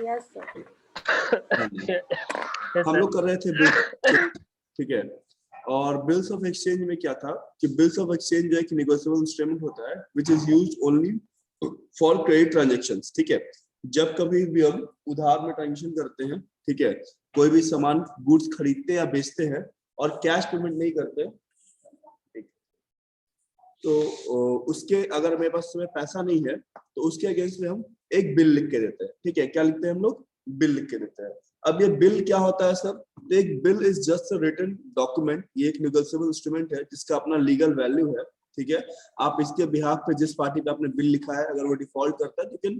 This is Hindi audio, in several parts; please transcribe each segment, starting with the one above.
Yes sir. हम लोग कर रहे थे बिल, ठीक है। और बिल्स ऑफ एक्सचेंज में क्या था कि बिल्स ऑफ एक्सचेंज जो है कि नेगोशिएबल इंस्ट्रूमेंट होता है which is used only for credit transactions, ठीक है। जब कभी भी हम उधार में ट्रांजैक्शन करते हैं, ठीक है, कोई भी सामान गुड्स खरीदते या बेचते हैं और कैश पेमेंट नहीं करते, तो उसके अगर मेरे पास समय पैसा नहीं है तो उसके अगेंस्ट में हम एक बिल लिख के देते हैं, ठीक है। क्या लिखते हैं हम लोग? बिल लिख के देते हैं। अब ये बिल क्या होता है सर? तो एक bill is just a written document, ये एक नेगोशिएबल इंस्ट्रूमेंट है जिसका अपना लीगल वैल्यू है, ठीक है। आप इसके बिहाफ पे जिस पार्टी पे आपने बिल लिखा है अगर वो डिफॉल्ट करता है तो कैन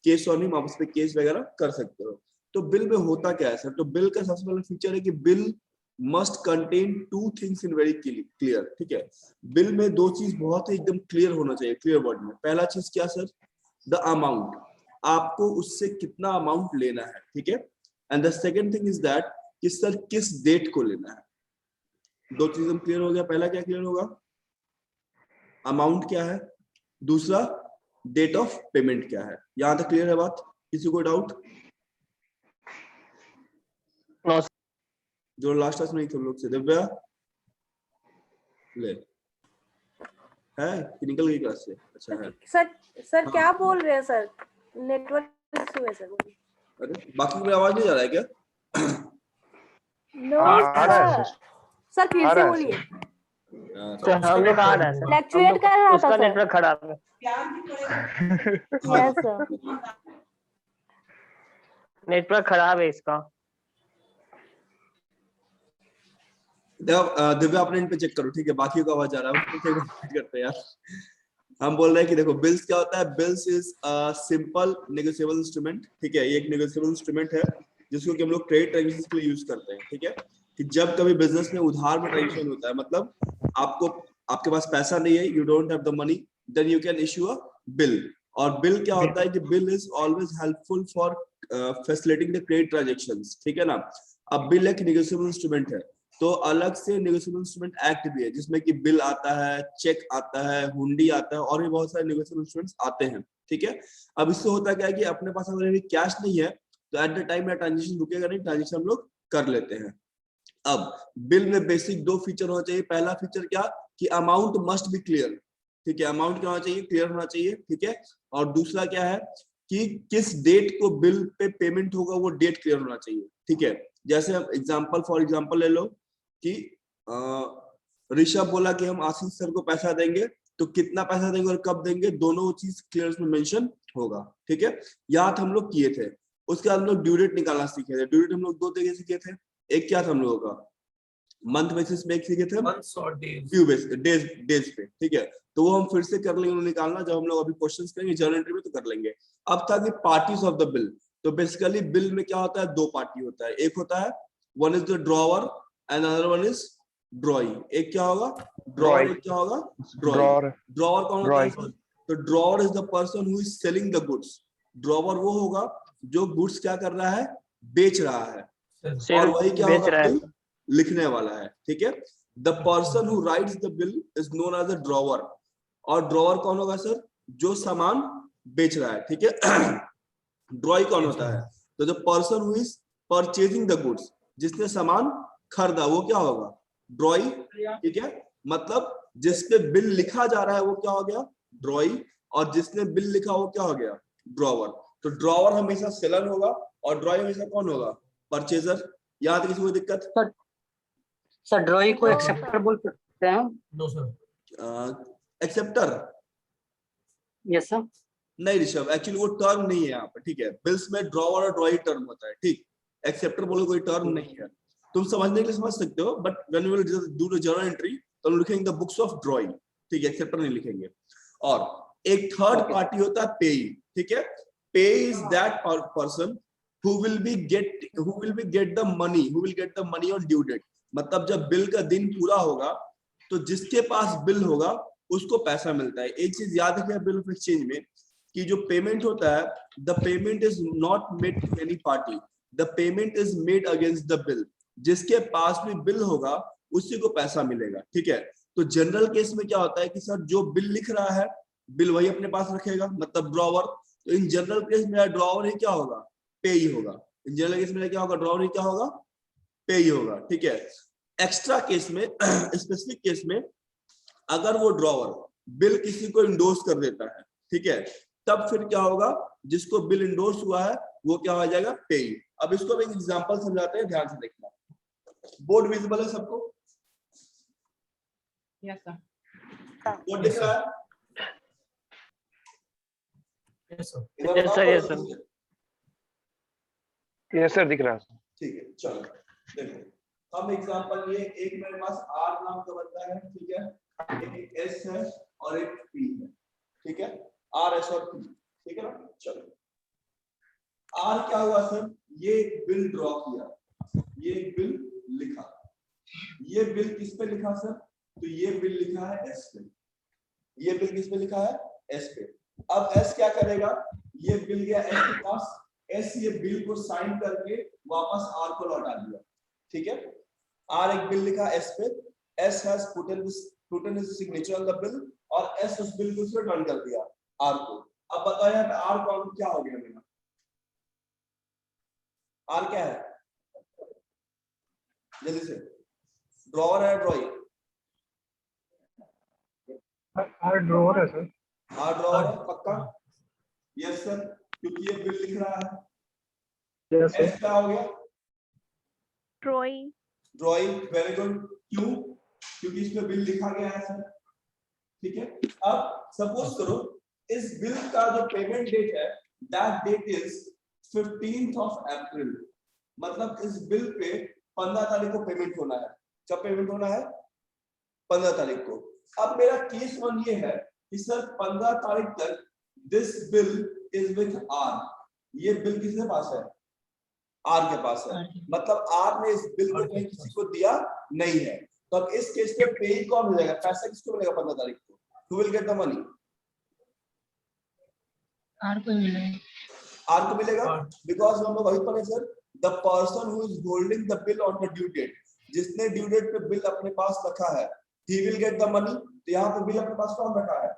केस ऑन हिम, आप उस पे केस वगैरह कर सकते हो। तो बिल में होता क्या है सर? तो बिल का सबसे पहला फीचर है कि bill must contain two things in very clear, ठीक है। बिल में दो चीज बहुत ही एकदम क्लियर होना चाहिए, क्लियर वर्ड में। पहला चीज क्या सर? द अमाउंट, आपको उससे कितना अमाउंट लेना है, ठीक है। And the second thing is that कि सर किस डेट को लेना है। दो चीज हम क्लियर हो गया। पहला क्या क्लियर होगा? अमाउंट क्या है, दूसरा डेट ऑफ पेमेंट क्या है। यहां तक क्लियर है बात? किसी को डाउट? जो लास्ट क्लास में नहीं थे हम लोग से, दिव्या ले है कि निकल गई क्लास से? अच्छा है सर हाँ। क्या बोल रहे हैं सर? नेटवर्क इशू है सर। अरे बाकी में आवाज नहीं जा रहा है क्या? नो सर, सर फिर से बोलिए। हम लोग आ रहा है सर, फ्लक्चुएट कर रहा था उसका सर। नेटवर्क खराब है। यस सर, नेटवर्क खराब है इसका। दिव्या अपने इन पे चेक करो, ठीक है। बाकी को आवाज आ रहा है करते हैं यार। हम बोल रहे हैं कि देखो बिल्स क्या होता है? Bills is simple negotiable instrument, ठीक है। ये एक नेगोशिएबल इंस्ट्रूमेंट है जिसको कि हम लोग क्रेडिट ट्रांजैक्शंस के लिए यूज करते हैं, ठीक है। कि जब कभी बिजनेस में उधार में ट्रांजैक्शन होता है, मतलब आपको, आपके पास पैसा नहीं है, you don't have the money, then you can issue a bill. और बिल क्या होता है कि bill is always helpful for facilitating the credit transactions, ठीक है ना। अब बिल एक नेगोशिएबल इंस्ट्रूमेंट है, तो अलग से नेगोशिएबल इंस्ट्रूमेंट एक्ट भी है जिसमें कि बिल आता है, चेक आता है, हुंडी आता है और भी बहुत सारे नेगोशिएबल इंस्ट्रूमेंट्स आते हैं, ठीक है। अब इससे होता क्या है कि अपने पास अगर अभी कैश नहीं है तो एट द टाइम में ट्रांजैक्शन रुकेगा नहीं, ट्रांजैक्शन हम लोग कर लेते हैं। अब बिल में बेसिक दो फीचर होना चाहिए। पहला फीचर क्या कि अमाउंट मस्ट बी क्लियर, ठीक है। अमाउंट क्या होना चाहिए? क्लियर होना चाहिए, ठीक है। और दूसरा क्या है कि किस डेट को बिल पे पेमेंट होगा वो डेट क्लियर होना चाहिए, ठीक है। जैसे हम एग्जांपल फॉर एग्जांपल ले लो कि ऋषभ बोला कि हम आशीष सर को पैसा देंगे, तो कितना पैसा देंगे और कब देंगे, दोनों चीज क्लियर उसमें मेंशन होगा, ठीक है। यहाँ हम लोग किए थे। उसके बाद हम लोग ड्यू डेट निकालना सीखे थे। ड्यू डेट हम लोग दो तरीके से किए थे। एक क्या था हम लोगों का? मंथ बेसिस में एक सीखे थे, ड्यू डेज पे, ठीक है। तो वो हम फिर से कर लेंगे निकालना, जब हम लोग अभी क्वेश्चंस करेंगे जर्नल एंट्री में तो कर लेंगे। अब था कि पार्टीज ऑफ द बिल। तो बेसिकली बिल में क्या होता है? दो पार्टी होता है। एक होता है one is the drawer and another one is ड्रॉई। एक क्या होगा? ड्रॉवर। एक क्या होगा? ड्रॉई। ड्रॉवर कौन होता है सर? तो drawer is the person who is selling the goods. Drawer वो होगा जो गुड्स क्या कर रहा है? बेच रहा है। और वही क्या होगा? बिल लिखने वाला है, ठीक है। The person who writes the bill is known as a drawer. और ड्रॉवर कौन होगा सर? जो सामान बेच रहा है, ठीक है। ड्रॉई कौन होता है? तो the person who is purchasing the goods, जिसने सामान खरीदा, वो क्या होगा? ड्रॉई, ठीक है। मतलब जिसपे बिल लिखा जा रहा है वो क्या हो गया? ड्रॉई। और जिसने बिल लिखा वो क्या हो गया? ड्रॉवर। तो ड्रॉवर हमेशा सेलर होगा और ड्रॉई हमेशा कौन होगा? परचेजर। यहाँ तक किसी को दिक्कत? सर ड्रॉई को एक्सेप्टर बोल सकते हैं? No sir. Acceptor? Yes sir. नहीं ऋषभ, एक्चुअली वो टर्म नहीं है यहाँ पे, ठीक है। बिल्स में ड्रॉवर और ड्रॉई टर्म होता है, ठीक। एक्सेप्टर बोलो कोई टर्म नहीं है। तुम समझने के लिए समझ सकते हो, but when we will do the journal entry तो हम लिखेंगे द बुक्स ऑफ ड्रॉई, ठीक है। एक्सेप्टर नहीं लिखेंगे। और एक थर्ड पार्टी होता है पेई, ठीक है। पे is that person who will be get the money on due date। मतलब जब बिल का दिन पूरा होगा तो जिसके पास बिल होगा उसको पैसा मिलता है। एक चीज याद रखिए बिल ऑफ एक्सचेंज में कि जो पेमेंट होता है, the payment is not made to any party, the payment is made against the bill. जिसके पास भी बिल होगा उसी को पैसा मिलेगा, ठीक है। तो जनरल केस में क्या होता है कि सर जो बिल लिख रहा है बिल वही अपने पास रखेगा, मतलब ड्रॉवर। तो इन जनरल केस में ड्रॉवर ही क्या होगा? पे ही होगा। इन जनरल केस में क्या होगा, ड्रॉवर क्या होगा, पे ही होगा। ठीक है। एक्स्ट्रा केस में स्पेसिफिक केस में अगर वो ड्रॉवर बिल किसी को इंडोर्स कर देता है, ठीक है, तब फिर क्या होगा, जिसको बिल इंडोर्स हुआ है वो क्या हो जाएगा, पे। अब इसको हम एक एग्जांपल समझाते हैं, ध्यान से देखना। बोर्ड विजिबल है सबको? Yes sir. बोर्ड दिख रहा है? Yes sir. एक बार Yes, बताओ sir, yes, board sir. Yes sir दिख रहा है। ठीक है, चलो देखो हम एग्जांपल लिए, एक मेरे पास आर नाम का बंदा है, ठीक है, एक एस है और एक पी है, ठीक है, आर एस और पी, ठीक है ना। चलो आर क्या हुआ सर, ये एक बिल ड्रॉ किया, ये एक बिल लिखा, ये बिल किस पे लिखा सर, तो ये बिल लिखा है एस पे, ये बिल किस पे लिखा है, एस पे। अब एस क्या करेगा, ये बिल गया एस के पास, एस ये बिल को साइन करके वापस आर को लौटा दिया, ठीक है। आर एक बिल लिखा एस पे, S has put in his signature on the bill, और एस उस बिल को रिटर्न कर दिया आर को। अब बताओ यहाँ पे आर कौन क्या हो गया मेरा, आर क्या है, जल्दी से, ड्रॉवर है ड्रॉइंग, आर ड्रॉवर है सर। आर ड्रॉवर है पक्का? यस सर, क्योंकि ये बिल लिख रहा है। Yes sir. एस क्या हो गया, ड्राइंग। Drawing, very good. क्यों, क्योंकि इसमें बिल लिखा गया है सर, ठीक है। अब सपोज करो इस बिल का जो पेमेंट डेट है, that date is 15th of April, मतलब इस बिल पे 15 तारीख को पेमेंट होना है। कब पेमेंट होना है, 15 तारीख को। अब मेरा केस 1 ये है कि सर 15 तारीख तक this bill is with R, ये बिल किसके पास है, आर के पास है, मतलब आर ने इस बिल को कहीं किसी को दिया नहीं है। तो अब इस केस में पे कौन हो जाएगा, पैसा किसको मिलेगा 15 तारीख को, who will get the money, R को मिलेगा, आर को मिलेगा, बिकॉज हम लोग वही पढ़े sir, the person who is holding the bill on the due date, जिसने ड्यू डेट पे बिल अपने पास रखा है, he will get the money. तो यहाँ पे बिल अपने पास कौन रखा है,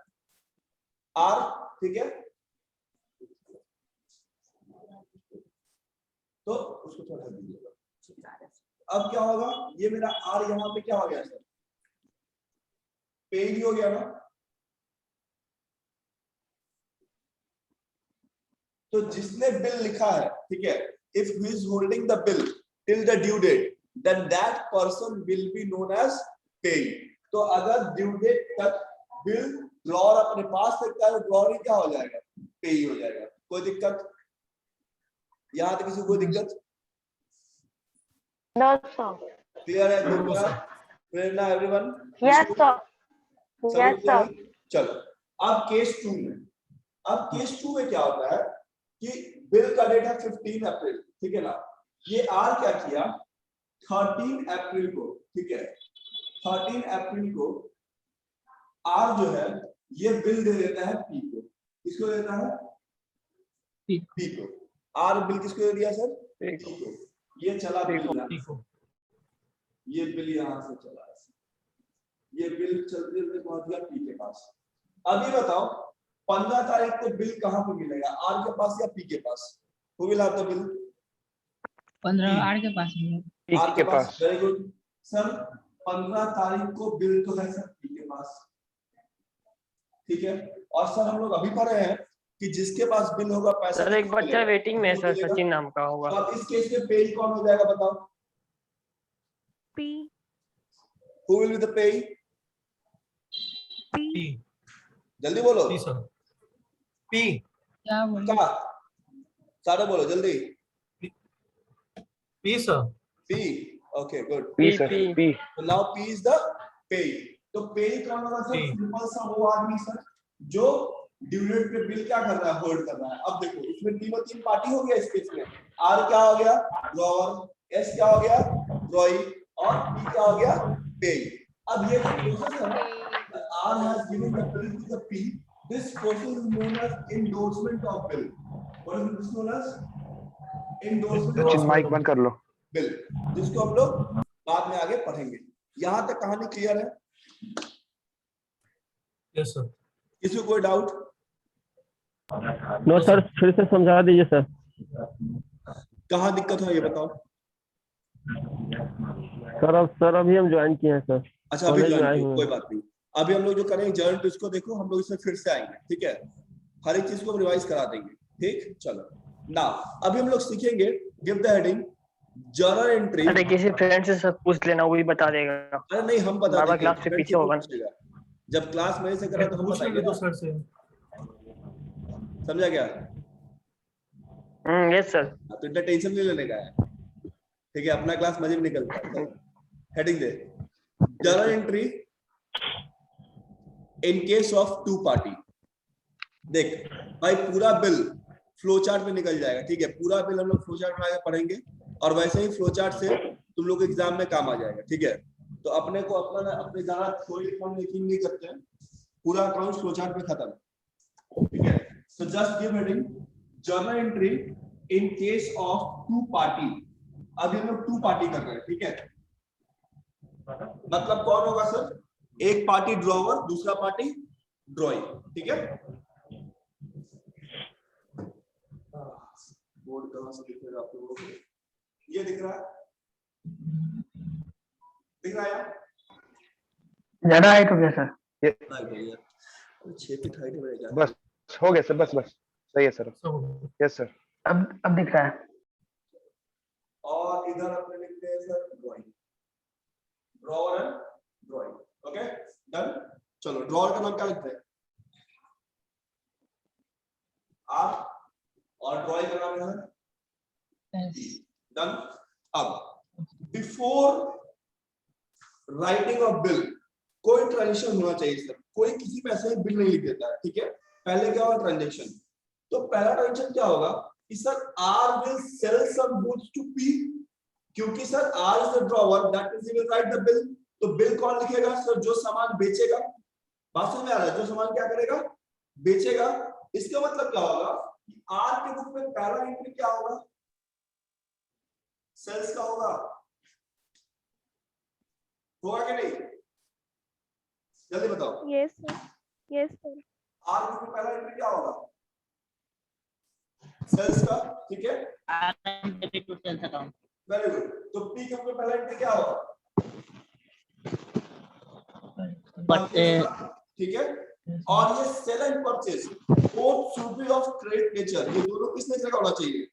आर, ठीक है। तो उसको थोड़ा सा दीजिएगा। अब क्या होगा, ये मेरा आर यहाँ पे क्या हो गया सर, पेड हो गया ना। तो जिसने बिल लिखा है, ठीक है, if he is holding the bill till the due date, then that person will be known as paid. तो अगर ड्यू डेट तक बिल ड्रॉअर अपने पास रखता है, तो ड्रॉअर क्या हो जाएगा, पे ही हो जाएगा। कोई दिक्कत, यहाँ तक किसी को कोई दिक्कत, नो सर। क्लियर है Durga, Prerna, everyone? Yes sir. Yes sir. चलो अब केस 2 में, अब केस 2 में क्या होता है कि बिल का डेट है 15 अप्रैल, ठीक है ना। ये आर क्या किया, 13 अप्रैल को, ठीक है, 13 अप्रैल को आर जो है ये बिल दे देता है पी को, किसको देता है, पी को। आर बिल किसको दे दिया सर, पी को। ये चला बिल, ये बिल यहाँ से चला, ये बिल चलते हुए पहुंच गया पी के पास। अभी बताओ 15 तारीख को बिल कहाँ पे मिलेगा, आर के पास या पी के पास, who will have the bill? 15 R के पास मिलेगा, आर के पास, वेरी गुड सर। 15 तारीख को बिल तो है सर पी के पास, ठीक है। और सर हम लोग अभी पढ़ रहे हैं कि जिसके पास बिल होगा पैसा, सर एक बच्चा वेटिंग में है सर, सचिन नाम का होगा। तो अब इस केस में पे कौन हो जाएगा बताओ, P. who will be the pay? P. जल्दी बोलो, पी सर। पी क्या बोले, क्या, सारे बोलो जल्दी, P sir. P, okay good. P P. So now P is the pay. तो पे कौन होगा सर, सिंपल सा वो आदमी सर जो ड्यू डेट पे बिल क्या कर रहा है, होल्ड कर रहा है। अब देखो इसमें तीन पार्टी हो गया इस केस में, आर क्या हो गया, ड्रॉअर, एस क्या हो गया, ड्रॉई, और पी क्या हो गया, पे। अब ये प्रोसेस है, R has given the bill to the P, this process is known as endorsement of bill. What is this known as, endorsement of mic बंद कर लो। बिल, जिसको हम लोग बाद में आगे पढ़ेंगे। यहां तक कहानी क्लियर है? Yes sir. किसी को कोई डाउट? नो सर, फिर से समझा दीजिए सर। कहाँ दिक्कत है ये बताओ। सर अभी हम ज्वाइन किए हैं सर। अच्छा अभी कॉलेज में ज्वाइन आए किए, हुए कोई हैं। बात नहीं। अभी हम लोग जो करेंगे जर्नल तो इसको देखो, हम लोग इसमें फिर से आएंगे, ठीक है, हर एक चीज को रिवाइज करा देंगे, ठीक। चलो ना अभी हम लोग सीखेंगे give the heading journal entry. अरे किसी फ्रेंड से सब पूछ लेना, वही बता देगा। अरे नहीं हम बता बाबा देंगे, क्लास से फ्रेंड पीछे से होगा। पूछेगा। जब क्लास मेरे से करा तो हम पूछ बताएंगे लेंगे ना, तो सर से। समझा क्या। Yes sir. तो इतना टेंशन नहीं लेने का है, ठीक है, अपना क्लास मजे में निकलता है। चलो हेडिंग दे journal entry in case of two party. देख भाई पूरा बिल फ्लो चार्ट में निकल जाएगा, ठीक है, पूरा बिल हम लोग फ्लो चार्ट में पढ़ेंगे और वैसे ही फ्लो चार्ट से तुम लोग एग्जाम में काम आ जाएगा, ठीक है। तो अपने को अपने ज्यादा थ्योरी फॉर्म लिखिंग नहीं करते हैं, पूरा अकाउंट फ्लो चार्ट में खत्म, ठीक है। So just give heading journal entry in case of two party. अभी हम लोग टू पार्टी कर रहे हैं, ठीक है, मतलब कौन होगा सर, एक पार्टी ड्रॉवर दूसरा पार्टी ड्रॉइंग, ठीक है। बोर्ड कहां से दिख रहा है आप लोगों को, ये दिख रहा है, दिख रहा है यार? ज्यादा हाइट हो गया सर। भैया 6 फीट हाइट में क्या बस हो गया सर, बस सही है सर। Yes sir. अब दिख रहा है। और इधर अपने लिखते हैं sir drawing, drawer and drawing, okay done. चलो ड्रॉवर का नाम क्या लिखते हैं, आप, और ड्राइंग का नाम है डन। अब बिफोर राइटिंग ऑफ बिल कोई ट्रांजेक्शन होना चाहिए सर, कोई किसी पैसे में बिल नहीं लिख देता है, ठीक है। पहले क्या होगा ट्रांजेक्शन, तो पहला ट्रांजेक्शन क्या होगा कि sir R will sell some goods to P, क्योंकि sir R is the drawer that means he will write the bill. तो बिल कौन लिखेगा सर, जो सामान बेचेगा। बात समझ में आ रहा है, जो सामान क्या करेगा, बेचेगा। इसका मतलब क्या होगा कि आर के बुक में पहला एंट्री क्या होगा, सेल्स का होगा कि नहीं, जल्दी बताओ। Yes, sir. Yes, sir. R book में पहला एंट्री क्या होगा, सेल्स का, ठीक है, वेरी गुड। तो पी के बुक में पहला एंट्री क्या होगा, ठीक है। और ये sale and purchase both should be of credit nature, ये दोनों किस नेचर का होना चाहिए,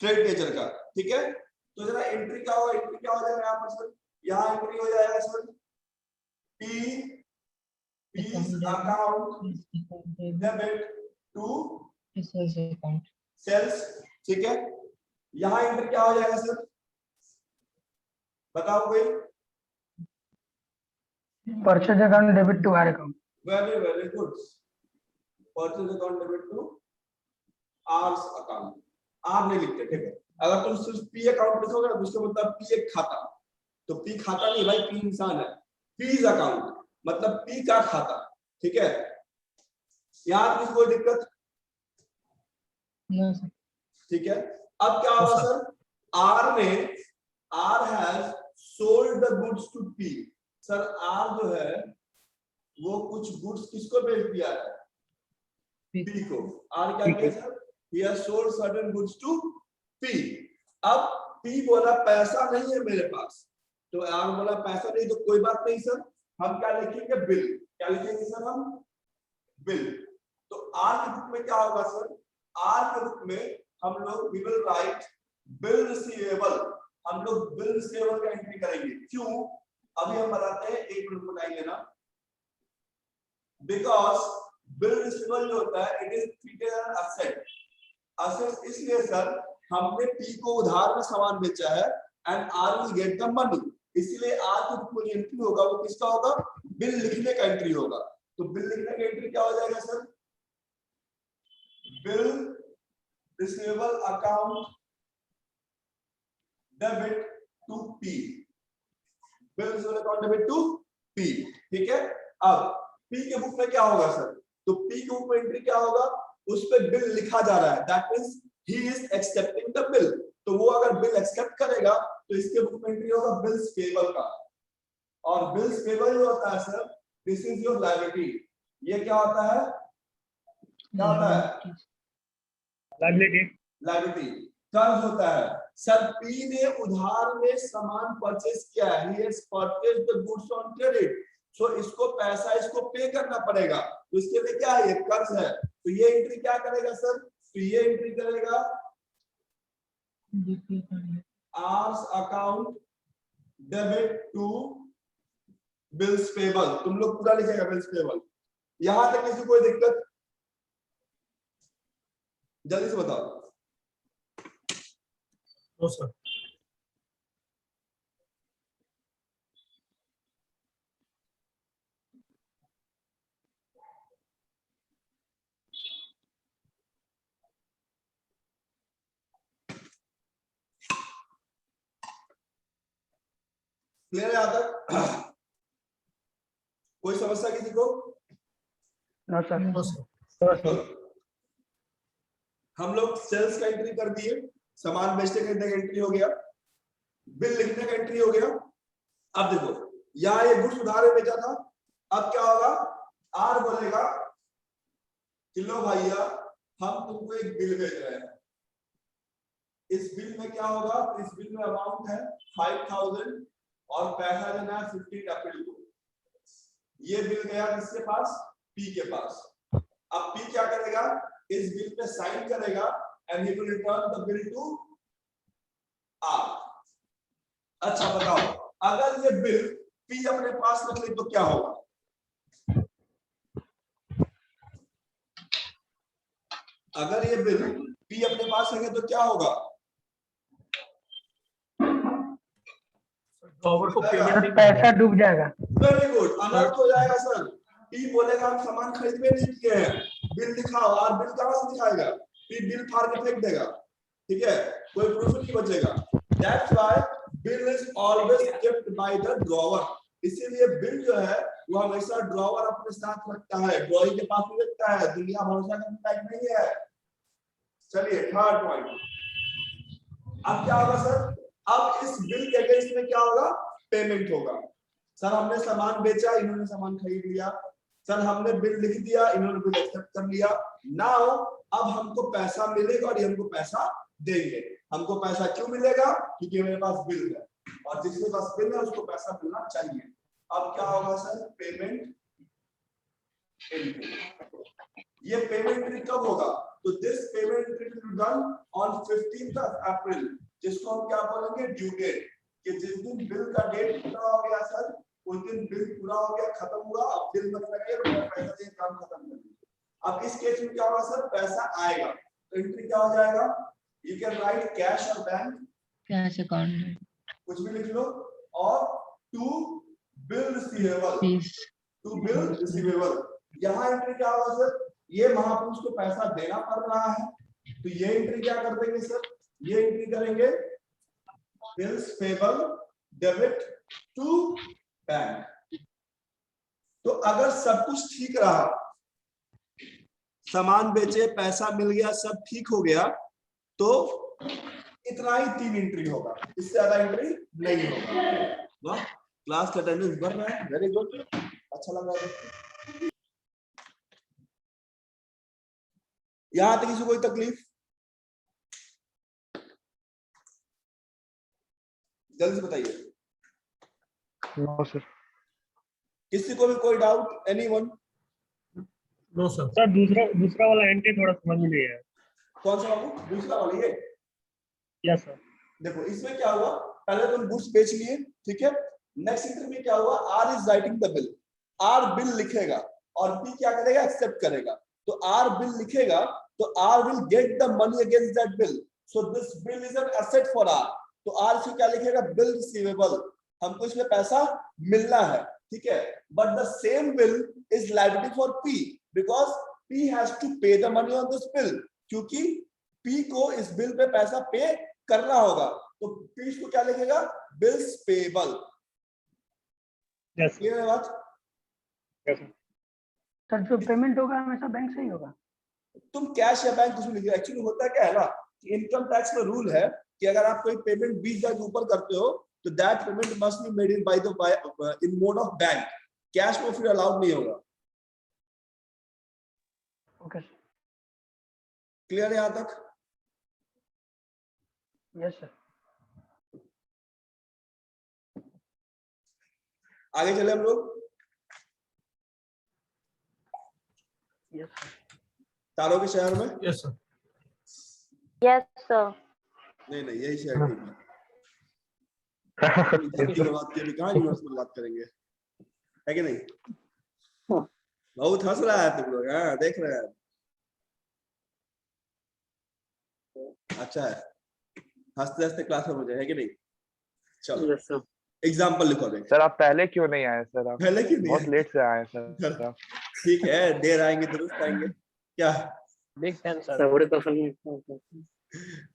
क्रेडिट नेचर का, ठीक है। तो जरा एंट्री क्या होगा, एंट्री क्या हो जाएगा यहाँ पर सर, यहाँ एंट्री हो जाएगा sir P account debit to sales, ठीक है। यहाँ एंट्री क्या हो जाएगा सर, बताओ कोई। Purchase account debit to R account. Very good, purchase account debit to R account. R नहीं लिखते, ठीक है। अगर तुम सिर्फ पी अकाउंट लिखोगे ना तो उसका मतलब पी एक खाता, तो पी खाता नहीं भाई, पी इंसान है। पीज अकाउंट मतलब पी का खाता, ठीक है। यहाँ किसी कोई दिक्कत, ठीक है। अब क्या होगा sir, R has sold the goods to P. Sir R जो है वो कुछ गुड्स किसको बेच दिया है, पी को। आर क्या किया sir, he has sold certain goods to P। अब P बोला पैसा नहीं है मेरे पास, तो आर बोला पैसा नहीं, तो कोई बात नहीं सर, हम क्या लिखेंगे बिल। क्या लिखेंगे सर हम, बिल। तो आर के बुक में क्या होगा सर, आर के बुक में हम लोग we will write bill receivable, हम लोग बिल रिसीवेबल का एंट्री करेंगे। क्यों, अभी हम बताते हैं, एक मिनट बताइए लेना। बिकॉज बिल रिसीवेबल जो होता है it is treated as asset. Asset इसलिए सर हमने पी को उधार में सामान बेचा है and R will get the money, इसलिए आर के बुक में जो एंट्री होगा वो किसका होगा, बिल लिखने का एंट्री होगा। तो बिल लिखने का एंट्री क्या हो जाएगा sir, bill receivable account debit to P, bill receivable account debit to P, ठीक है। अब पी के बुक में क्या होगा सर, तो पी के बुक में एंट्री क्या होगा, उस पे बिल लिखा जा रहा है, that means he is accepting the bill. तो वो अगर बिल एक्सेप्ट करेगा तो इसके बुक में एंट्री होगा बिल्स पेबल का। और बिल्स पेबल जो होता है sir, this is your liability. ये क्या होता है, क्या होता है, लायबिलिटी। लायबिलिटी। कर्ज होता है। सर पी ने उधार में सामान परचेज किया है, he has purchased the goods on credit, सो इसको पैसा इसको पे करना पड़ेगा, तो इसके लिए क्या है, ये कर्ज है। तो ये एंट्री क्या करेगा सर, तो ये एंट्री करेगा R's account debit to bills payable. तुम लोग पूरा लिखेगा बिल्स पेबल। यहां तक किसी कोई दिक्कत, जल्दी से बताओ। No sir. क्लियर है यहां तक? कोई समस्या किसी को? No sir. No sir. हम लोग सेल्स का एंट्री कर दिए, सामान बेचने का एंट्री हो गया, बिल लिखने का एंट्री हो गया। अब देखो यहाँ ये गुड्स उधार में बेचा था, अब क्या होगा, आर बोलेगा कि लो भैया हम तुमको एक बिल भेज रहे हैं, इस बिल में क्या होगा, इस बिल में अमाउंट है 5000 और पैसा देना है 15 अप्रैल को। ये बिल गया किसके पास, पी के पास। अब पी क्या करेगा, इस बिल पे साइन करेगा and he will return the bill to R. अच्छा बताओ, अगर ये बिल पी अपने पास रख ले तो क्या होगा, अगर ये बिल पी अपने पास रखे तो क्या होगा, पैसा डूब जाएगा। वेरी गुड, अनर्थ हो जाएगा सर। पी बोलेगा हम सामान खरीद में नहीं किए हैं, बिल दिखाओ, और बिल कहां से दिखाएगा, पी बिल फाड़ के फेंक देगा, ठीक है, कोई प्रूफ नहीं बचेगा। That's why bill is always kept by the drawer. इसीलिए बिल जो है वो हमेशा ड्रॉवर अपने साथ रखता है, ड्रॉइंग के पास भी रखता है, दुनिया भरोसा करने लायक नहीं है। चलिए थर्ड पॉइंट, अब क्या होगा सर, अब इस बिल के अगेंस्ट में क्या होगा, पेमेंट होगा। सर हमने सामान बेचा, इन्होंने सामान खरीद लिया, सर हमने बिल लिख दिया, इन्होंने बिल एक्सेप्ट कर लिया। नाउ अब हमको पैसा मिलेगा और ये हमको पैसा देंगे। हमको पैसा क्यों मिलेगा, क्योंकि मेरे पास बिल है, और जिसके पास बिल है उसको पैसा मिलना चाहिए। अब क्या होगा सर, पेमेंट एंट्री। ये पेमेंट एंट्री कब होगा, तो this payment entry will be done on 15th of April, जिसको हम क्या बोलेंगे, ड्यू डेट, कि जिस दिन बिल का डेट पूरा हो गया सर, उस दिन बिल पूरा हो गया, खत्म हुआ, अब बिल मत लगे, पैसा से काम खत्म कर दिया। अब इस केस में क्या होगा सर, पैसा आएगा तो एंट्री क्या हो जाएगा, यू कैन राइट कैश और बैंक, कैश अकाउंट कुछ भी लिख लो, और to bill receivable, to bill receivable. यहाँ एंट्री क्या होगा सर, ये महापुरुष को पैसा देना पड़ रहा है, तो ये एंट्री क्या कर देंगे सर, ये एंट्री करेंगे bills payable debit to bank. तो अगर सब कुछ ठीक रहा, सामान बेचे, पैसा मिल गया, सब ठीक हो गया, तो इतना ही 3 एंट्री होगा, इससे ज्यादा एंट्री नहीं होगा। वाह, क्लास का अटेंडेंस बढ़ रहा है, वेरी गुड, अच्छा लग रहा है। यहां तक किसी कोई तकलीफ, जल्दी से बताइए। No sir. किसी को भी कोई doubt, anyone? No sir. Sir दूसरा वाला एंट्री थोड़ा समझ में नहीं आया। कौन सा बाबू, दूसरा वाला ये? Yes sir. देखो इसमें क्या हुआ, पहले तुम गुड्स बेच लिए, ठीक है, नेक्स्ट एंट्री में क्या हुआ, R is writing the bill, R bill लिखेगा और पी क्या करेगा, एक्सेप्ट करेगा। तो आर बिल लिखेगा तो R will get the money against that bill, so this bill is an asset for R. तो आर इसको क्या लिखेगा, बिल रिसीवेबल, हमको इसमें पैसा मिलना है, ठीक है, but the same bill is liability for P because P has to pay the money on this bill, क्योंकि पी को इस बिल पे पैसा पे करना होगा, तो पी इसको क्या लिखेगा, बिल्स पेबल। यस ये है बात। सर जो पेमेंट होगा हमेशा बैंक से ही होगा। तुम कैश या बैंक कुछ भी लिखो, एक्चुअली होता क्या है ना, इनकम टैक्स में रूल है कि अगर आप कोई पेमेंट 20,000 के ऊपर करते हो तो that payment must be made in by the in mode of bank, cash में फिर अलाउड नहीं होगा। ओके क्लियर है यहां तक? Yes sir. आगे चले हम लोग। Yes sir. तारों के शहर में। Yes sir. Yes, sir. नहीं नहीं, यही शहर ठीक है। धरती में बात की कहाँ यूनिवर्स में बात करेंगे, है कि नहीं? बहुत हंस रहा है तुम लोग, हाँ देख रहे हैं। अच्छा है, हंसते हंसते क्लास में मुझे, है कि नहीं? चलो यस सर। एग्जाम्पल लिखो देख। सर आप पहले क्यों नहीं आए सर? आप पहले क्यों नहीं बहुत आए? लेट से आए सर आप। ठीक है, देर आएंगे दुरुस्त आएंगे, क्या? Big fan sir. सर बड़े पसंद।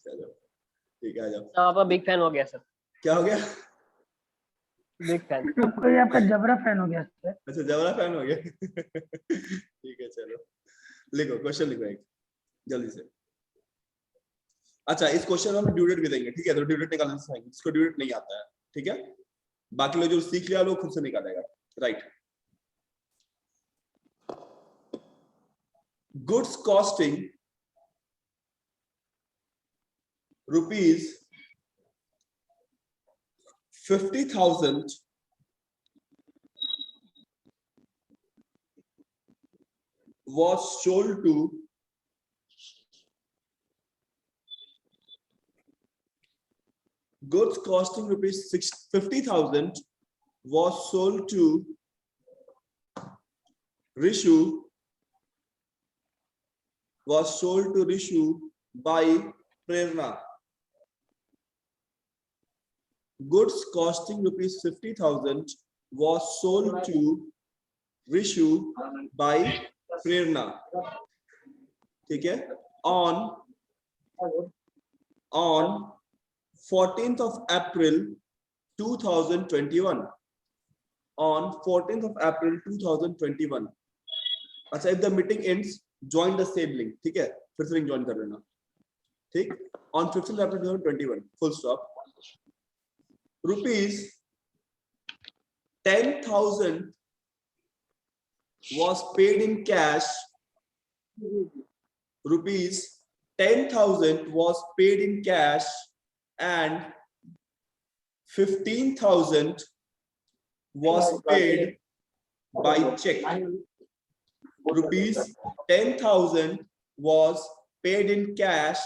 चलो ठीक है, आ जाओ। आपका बिग फैन हो गया सर। क्या हो गया? Big fan. कोई आपका जबरा फैन हो गया सर। अच्छा जबरा फैन हो गया। ठीक है चलो लिखो, क्वेश्चन लिखो एक जल्दी से। अच्छा इस क्वेश्चन में हम ड्यू डेट भी देंगे, ठीक है? तो ड्यू डेट निकालना सिखाएंगे, जिसको ड्यू डेट नहीं आता है, ठीक है? बाकी लोग जो सीख लिया लोग खुद से निकालेगा, right? Goods costing rupees 50,000 was sold to goods costing rupees 50,000 was sold to Rishu by Prerna. Goods costing rupees 50,000 was sold to Rishu by Prerna. ठीक है? On 14th of April 2021. On 14th of April 2021. अच्छा, if the meeting ends, join the same link. ठीक है? फिर से लिंक ज्वाइन कर लेना, ठीक? On 15th April 2021. Full stop. Rupees 10,000 was paid in cash. Rupees 10,000 was paid in cash and 15,000 was paid by check. Rupees 10,000 was paid in cash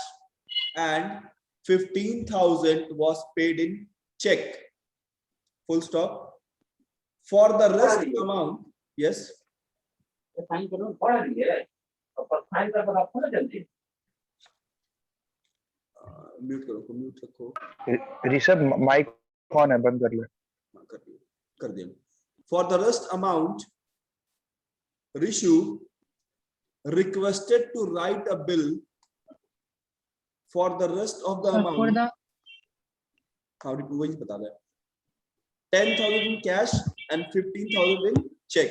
and 15,000 was paid in check. Full stop. For the rest amount, yes. Mute करो, म्यूट रखो। ऋषभ माइक कौन है? बंद कर ले। कर दिया। For the rest amount, Rishu requested to write a bill for the rest of the amount. For the How did you बता दे? 10,000 in cash and 15,000 in check.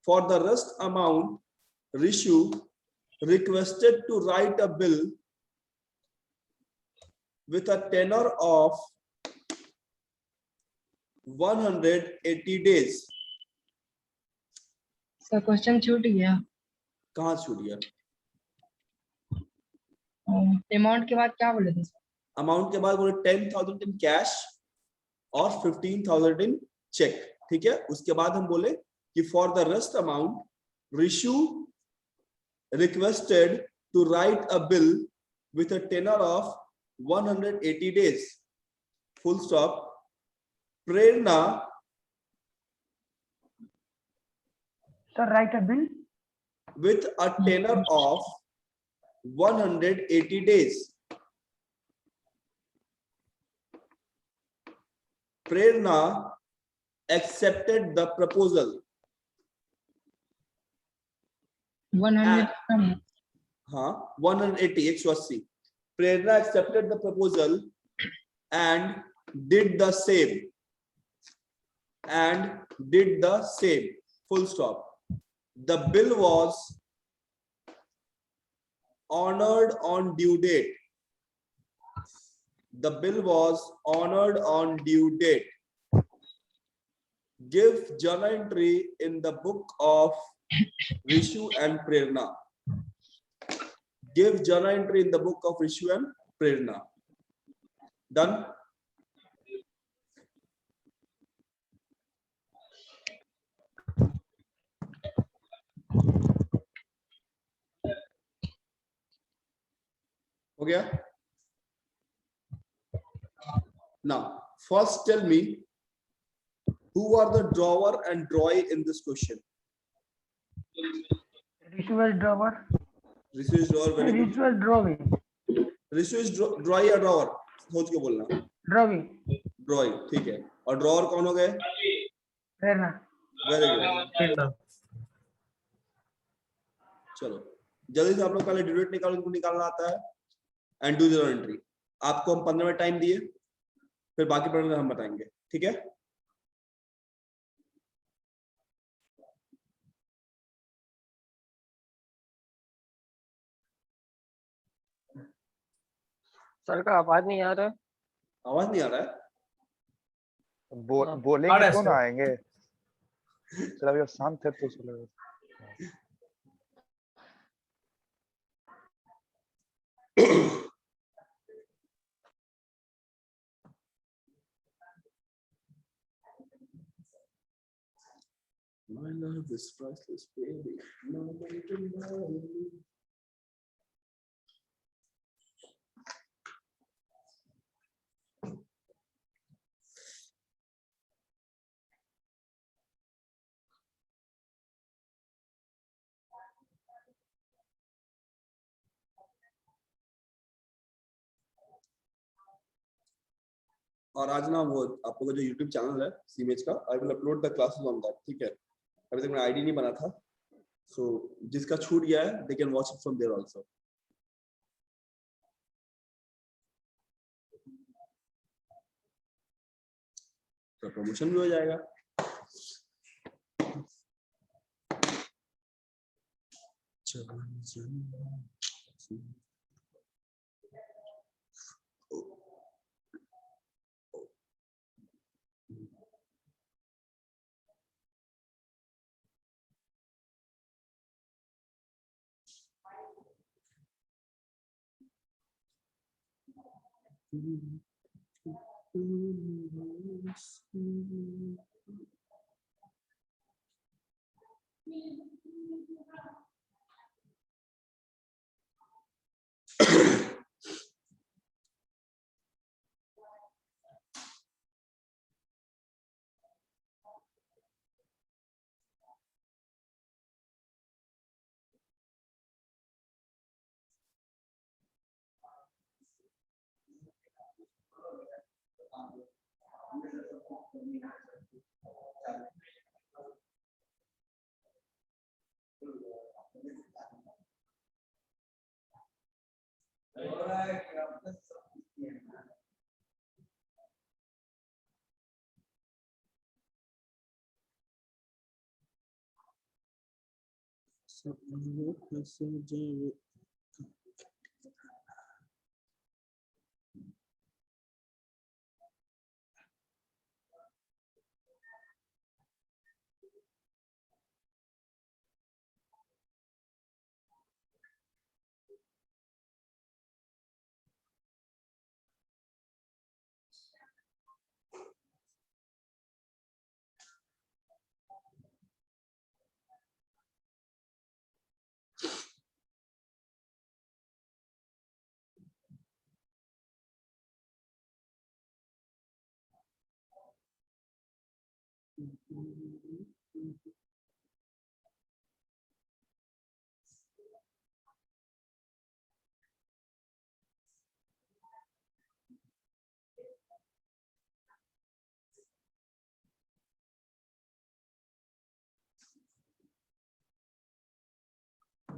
For the rest amount, Rishu requested to write a bill with a tenor of 180 days. Sir question छूट गया। कहाँ छूट गया? अमाउंट के बाद क्या बोले थे सर? अमाउंट के बाद बोले 10,000 इन कैश और 15,000 इन चेक, ठीक है? उसके बाद हम बोले कि for the rest amount Rishu requested to write a bill with a tenor of 180 days. Full stop. Prerna write a bill with a tenor of 180 days. Prerna accepted the proposal. 100 हाँ 180 180. Prerna accepted the proposal and did the same. Full stop. The bill was honored on due date. Give journal entry in the book of Rishu and Prerna. Give journal entry in the book of Rishu and Prerna. Done. हो गया। Now, first tell me who are the drawer and drawee in this question? Rishu was drawer. Rishu is drawer, very good. Rishu was drawing. Rishu is drawee या drawer? सोच के बोलना। Drawing. Drawing, ठीक है। और drawer कौन हो गए? प्रेरणा। Very good. चलो जल्दी से आप लोग पहले ड्यूरेट निकालो, उनको निकालना आता है एंड डू द एंट्री। आपको हम 15 मिनट टाइम दिए, फिर बाकी पढ़ना हम बताएंगे, ठीक है? सर का आवाज नहीं आ रहा है। आवाज नहीं आ रहा है? बोलेंगे तो ना आएंगे। सर अभी शांत है तो चलेगा। My love is priceless, baby. Nobody can buy me. और आज ना वो आप लोगों का जो YouTube चैनल है सीमेज का, I will upload the classes on that, ठीक है? अभी तक मेरा आईडी नहीं बना था, सो जिसका छूट गया है they can watch it from there also. तो प्रमोशन भी हो जाएगा।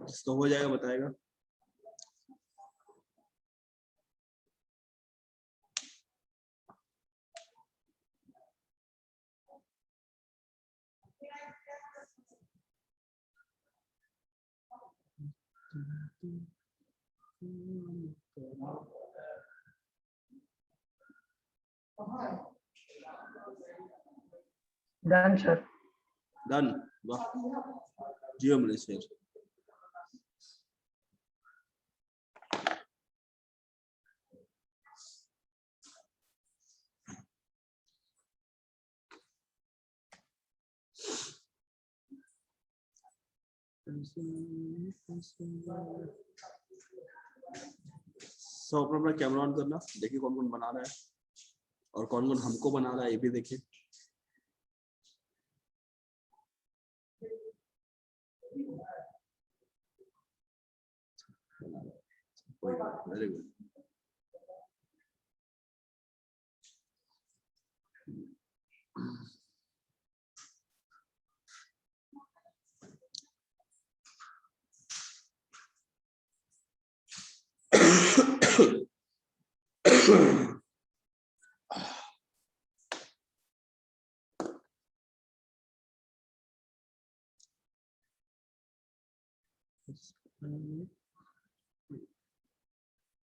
जिसका हो जाएगा बताएगा। Done sir. डन, वाह, जियो मनीष। सब अपना अपना कैमरा ऑन करना, देखिए कौन कौन बना रहा है और कौन कौन हमको बना रहा है, ये भी देखिए। Very good.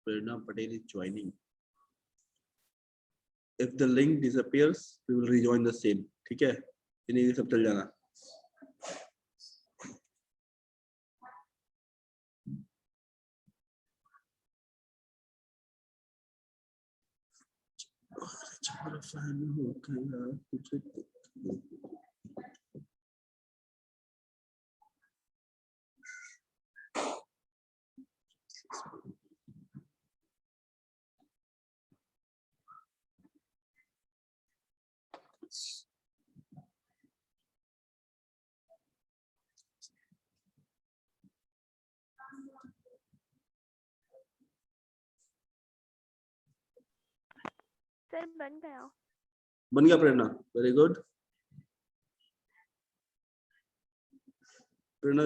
Prerna Patel is joining. If the link disappears, we will rejoin the same. ठीक है, इन्हीं सब चल जाना। सर बन गया। बन गया प्रेरणा, वेरी गुड। प्रेरणा